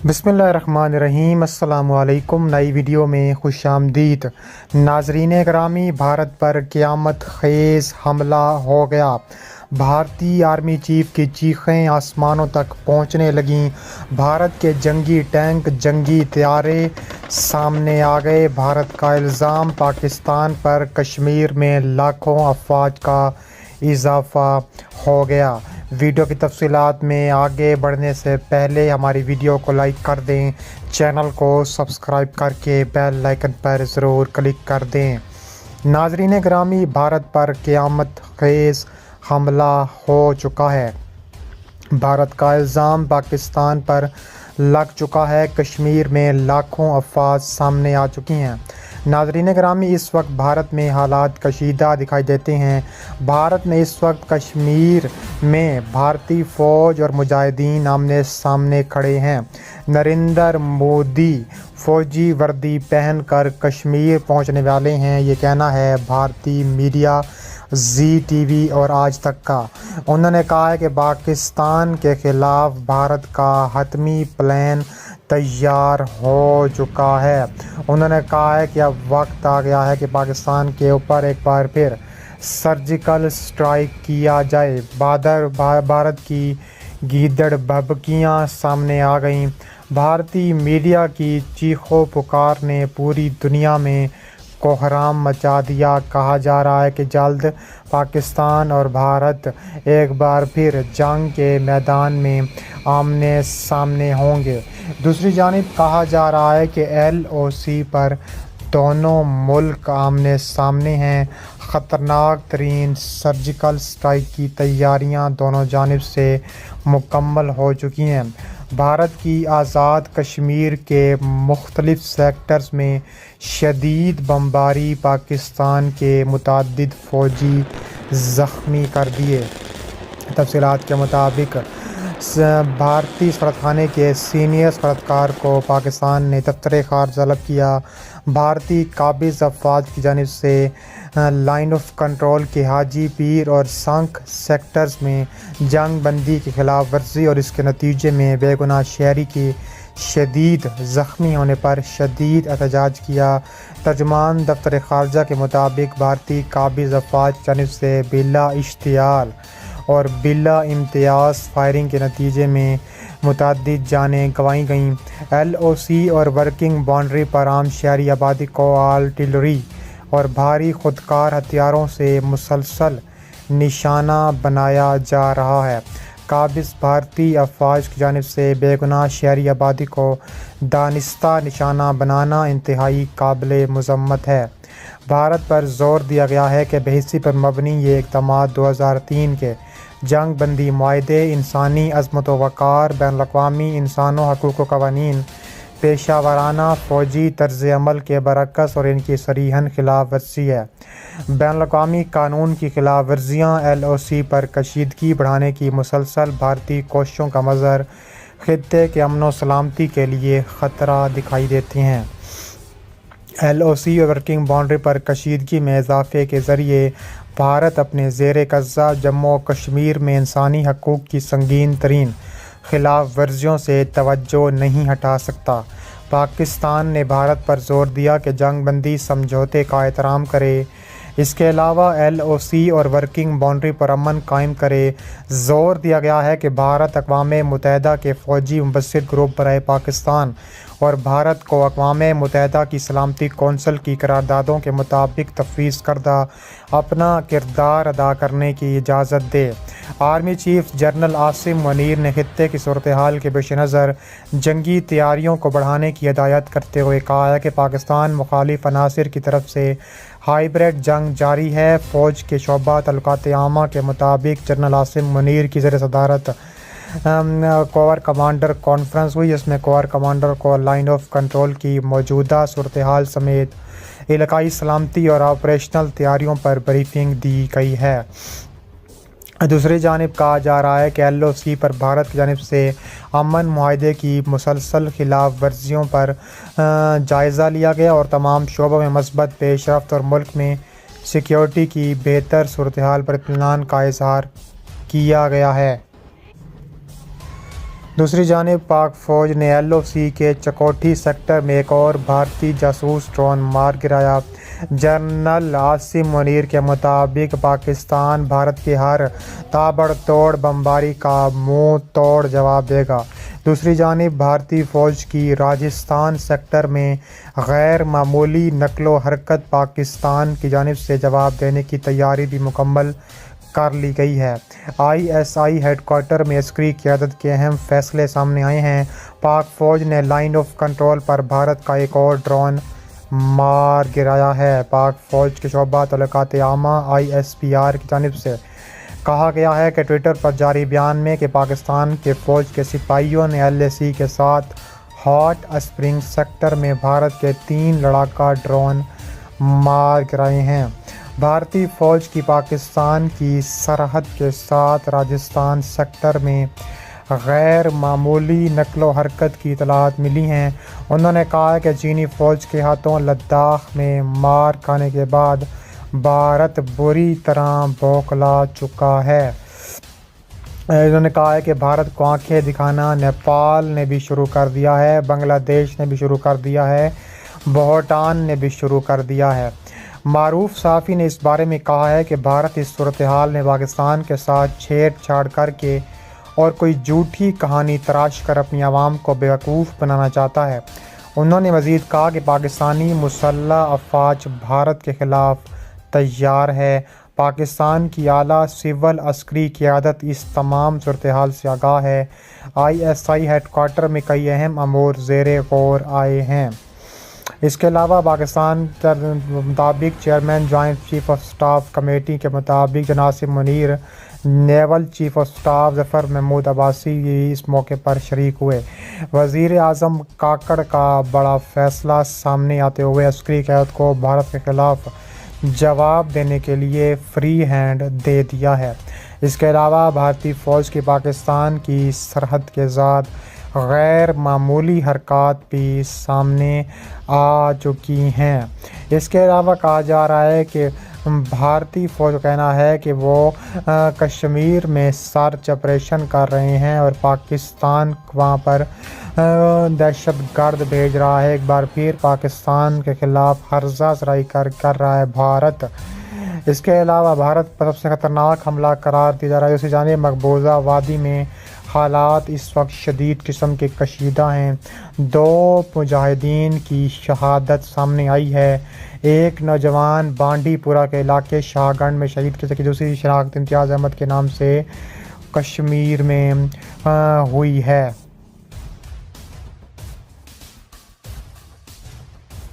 बिस्मिल्लाहिर्रहमानिर्रहीम। अस्सलामु अलैकुम। नई वीडियो में खुश आमदीद। नाजरीन करामी, भारत पर क़यामत ख़ेज़ हमला हो गया। भारतीय आर्मी चीफ की चीखें आसमानों तक पहुंचने लगीं। भारत के जंगी टैंक, जंगी तैयारे सामने आ गए। भारत का इल्ज़ाम, पाकिस्तान पर कश्मीर में लाखों अफवाज का इजाफ़ा हो गया। वीडियो की तफसीलात में आगे बढ़ने से पहले हमारी वीडियो को लाइक कर दें, चैनल को सब्सक्राइब करके बेल आइकन पर ज़रूर क्लिक कर दें। नाज़रीन ग्रामी, भारत पर क़यामत ख़ेज़ हमला हो चुका है। भारत का इल्ज़ाम पाकिस्तान पर लग चुका है। कश्मीर में लाखों अफवाज सामने आ चुकी हैं। नाज़रीन ग्रामी, इस वक्त भारत में हालात कशीदा दिखाई देते हैं। भारत में इस वक्त कश्मीर में भारतीय फ़ौज और मुजाहिदीन आमने सामने खड़े हैं। नरेंद्र मोदी फ़ौजी वर्दी पहनकर कश्मीर पहुंचने वाले हैं, ये कहना है भारतीय मीडिया ZTV और आज तक का। उन्होंने कहा है कि पाकिस्तान के ख़िलाफ़ भारत का हतमी प्लान तैयार हो चुका है। उन्होंने कहा है कि अब वक्त आ गया है कि पाकिस्तान के ऊपर एक बार फिर सर्जिकल स्ट्राइक किया जाए। भारत की गीदड़ भभकियाँ सामने आ गईं। भारतीय मीडिया की चीखों पुकार ने पूरी दुनिया में कोहराम मचा दिया। कहा जा रहा है कि जल्द पाकिस्तान और भारत एक बार फिर जंग के मैदान में आमने सामने होंगे। दूसरी जानिब कहा जा रहा है कि LOC पर दोनों मुल्क आमने सामने हैं। ख़तरनाक तरीन सर्जिकल स्ट्राइक की तैयारियां दोनों जानिब से मुकम्मल हो चुकी हैं। भारत की आज़ाद कश्मीर के मुख्तलिफ़ सेक्टर्स में शदीद बमबारी पाकिस्तान के मुतअद्दिद फ़ौजी ज़ख्मी कर दिए। तफसीलात के मुताबिक भारतीय सफारतखाने के सीनियर सफारतकार को पाकिस्तान ने दफ्तर ख़ारजा तलब किया। भारतीय काबिज़ अफवाज की जानिब से लाइन ऑफ कंट्रोल के हाजी पीर और संख सेक्टर्स में जंग बंदी की खिलाफ वर्जी और इसके नतीजे में बेगुनाह शहरी की शदीद ज़ख्मी होने पर शदीद एहतजाज किया। तर्जुमान दफ्तर ख़ारजा के मुताबिक भारतीय काबिज़ अफवाज की जानिब से बिला इश्तियाल और बिला इम्तियाज़ फायरिंग के नतीजे में मुतअद्दिद जानें गंवाई गईं। LOC और वर्किंग बाउंड्री पर आम शहरी आबादी को आर्टिलरी और भारी खुदकार हथियारों से मुसलसल निशाना बनाया जा रहा है। काबिज़ भारतीय अफवाज की जानिब से बेगुनाह शहरी आबादी को दानिस्ता निशाना बनाना इंतहाई काबिल मज़म्मत है। भारत पर ज़ोर दिया गया है कि बहसी पर मबनी ये इक़दाम 2003 के जंग बंदी मुआहदे, इंसानी अज़मत व वक़ार, बैनुल-अक़वामी इंसानों हकूक़ व क़वानीन, पेशावराना फ़ौजी तर्ज़ अमल के बरअक्स और इनकी सरीहन खिलाफ वर्जी है। बैनुल-अक़वामी कानून की खिलाफ वर्जियाँ LOC पर कशीदगी बढ़ाने की मुसलसल भारतीय कोशिशों का मज़हर ख़ित्ते के अमन व सलामती के लिए ख़तरा दिखाई देती हैं। LOC और वर्किंग बाउंड्री पर कशीदगी में इजाफ़े के ज़रिए भारत अपने ज़ेर कब्ज़ा जम्मू और कश्मीर में इंसानी हकूक़ की संगीन तरीन खिलाफ वर्जियों से तवज्जो नहीं हटा सकता। पाकिस्तान ने भारत पर ज़ोर दिया कि जंग बंदी समझौते का एहतराम करे। इसके अलावा LOC और वर्किंग बाउंड्री पर अमन कायम करे। ज़ोर दिया गया है कि भारत अक़वाम मुत्तहिदा के फ़ौजी मुबस्सिर ग्रुप बराए पाकिस्तान और भारत को अक़वाम मुत्तहिदा की सलामती कौंसिल की करारदादों के मुताबिक तफ़वीज़ करदा अपना किरदार अदा करने की इजाज़त दे। Army chief general Asim Munir ने खित्ते की सूरत हाल के पेश नज़र जंगी तैयारियों को बढ़ाने की हिदायत करते हुए कहा है कि पाकिस्तान मुखालिफ अनासिर की तरफ से हाइब्रिड जंग जारी है। फ़ौज के शोबा तल्लुकात आमा के मुताबिक जनरल आसिम मुनीर की ज़ेर सदारत कोर कमांडर कॉन्फ्रेंस हुई, जिसमें कोर कमांडर को लाइन ऑफ कंट्रोल की मौजूदा सूरत हाल समेत इलाकाई सलामती और ऑपरेशनल तैयारियों पर ब्रीफिंग दी गई है। दूसरी जानिब कहा जा रहा है कि LOC पर भारत की जानिब से अमन मुआहदे की मुसलसल खिलाफ वर्जियों पर जायज़ा लिया गया और तमाम शोबों में मस्बत पेशरफ्त और मुल्क में सिक्योरिटी की बेहतर सूरत हाल पर इत्मीनान का इज़हार किया गया है। دوسری جانب پاک فوج نے LOC کے چکوٹھی سیکٹر میں ایک اور بھارتی جاسوس ڈرون مار گرایا۔ جنرل عاصم منیر کے مطابق پاکستان بھارت کی ہر تابڑ توڑ بمباری کا منہ توڑ جواب دے گا۔ دوسری جانب بھارتی فوج کی راجستھان سیکٹر میں غیر معمولی نقل و حرکت پاکستان کی جانب سے جواب دینے کی تیاری بھی مکمل کر لی گئی ہے۔ ISI ہیڈ کوارٹر میں عسکری قیادت کے اہم فیصلے سامنے آئے ہیں۔ پاک فوج نے لائن آف کنٹرول پر بھارت کا ایک اور ڈرون مار گرایا ہے۔ پاک فوج کے شعبہ تعلقات عامہ ISPR کی جانب سے کہا گیا ہے کہ ٹویٹر پر جاری بیان میں کہ پاکستان کے فوج کے سپاہیوں نے LAC کے ساتھ ہاٹ اسپرنگ سیکٹر میں بھارت کے 3 لڑاکا ڈرون مار گرائے ہیں۔ بھارتی فوج کی پاکستان کی سرحد کے ساتھ راجستھان سیکٹر میں غیر معمولی نقل و حرکت کی اطلاعات ملی ہیں۔ انہوں نے کہا کہ چینی فوج کے ہاتھوں لداخ میں مار کھانے کے بعد بھارت بری طرح بوکھلا چکا ہے۔ انہوں نے کہا ہے کہ بھارت کو آنکھیں دکھانا نیپال نے بھی شروع کر دیا ہے، بنگلہ دیش نے بھی شروع کر دیا ہے، بھوٹان نے بھی شروع کر دیا ہے۔ معروف صحافی نے اس بارے میں کہا ہے کہ بھارت اس صورتحال میں پاکستان کے ساتھ چھیڑ چھاڑ کر کے اور کوئی جھوٹی کہانی تراش کر اپنی عوام کو بیوقوف بنانا چاہتا ہے۔ انہوں نے مزید کہا کہ پاکستانی مسلح افواج بھارت کے خلاف تیار ہے۔ پاکستان کی اعلیٰ سول عسکری قیادت اس تمام صورتحال سے آگاہ ہے۔ ISI ہیڈ کوارٹر میں کئی اہم امور زیر غور آئے ہیں۔ اس کے علاوہ پاکستان کے مطابق chairman joint chief of staff committee کے مطابق جناب Asim Munir, naval chief of staff Zafar Mahmood Abbasi بھی اس موقع پر شریک ہوئے۔ وزیر اعظم کاکڑ کا بڑا فیصلہ سامنے آتے ہوئے عسکری قیادت کو بھارت کے خلاف جواب دینے کے لیے فری ہینڈ دے دیا ہے۔ اس کے علاوہ بھارتی فوج کی پاکستان کی سرحد کے ساتھ غیر معمولی حرکات بھی سامنے آ چکی ہیں۔ اس کے علاوہ کہا جا رہا ہے کہ بھارتی فوج کا کہنا ہے کہ وہ کشمیر میں سرچ آپریشن کر رہے ہیں اور پاکستان وہاں پر دہشت گرد بھیج رہا ہے۔ ایک بار پھر پاکستان کے خلاف حرزہ افزائی کر رہا ہے بھارت۔ اس کے علاوہ بھارت پر سب سے خطرناک حملہ قرار دیا جا رہا ہے۔ دوسری جانب مقبوضہ وادی میں حالات اس وقت شدید قسم کے کشیدہ ہیں۔ 2 مجاہدین کی شہادت سامنے آئی ہے۔ ایک نوجوان بانڈی پورہ کے علاقے شاہ گنج میں شہید کی جبکہ دوسری شناخت امتیاز احمد کے نام سے کشمیر میں ہوئی ہے۔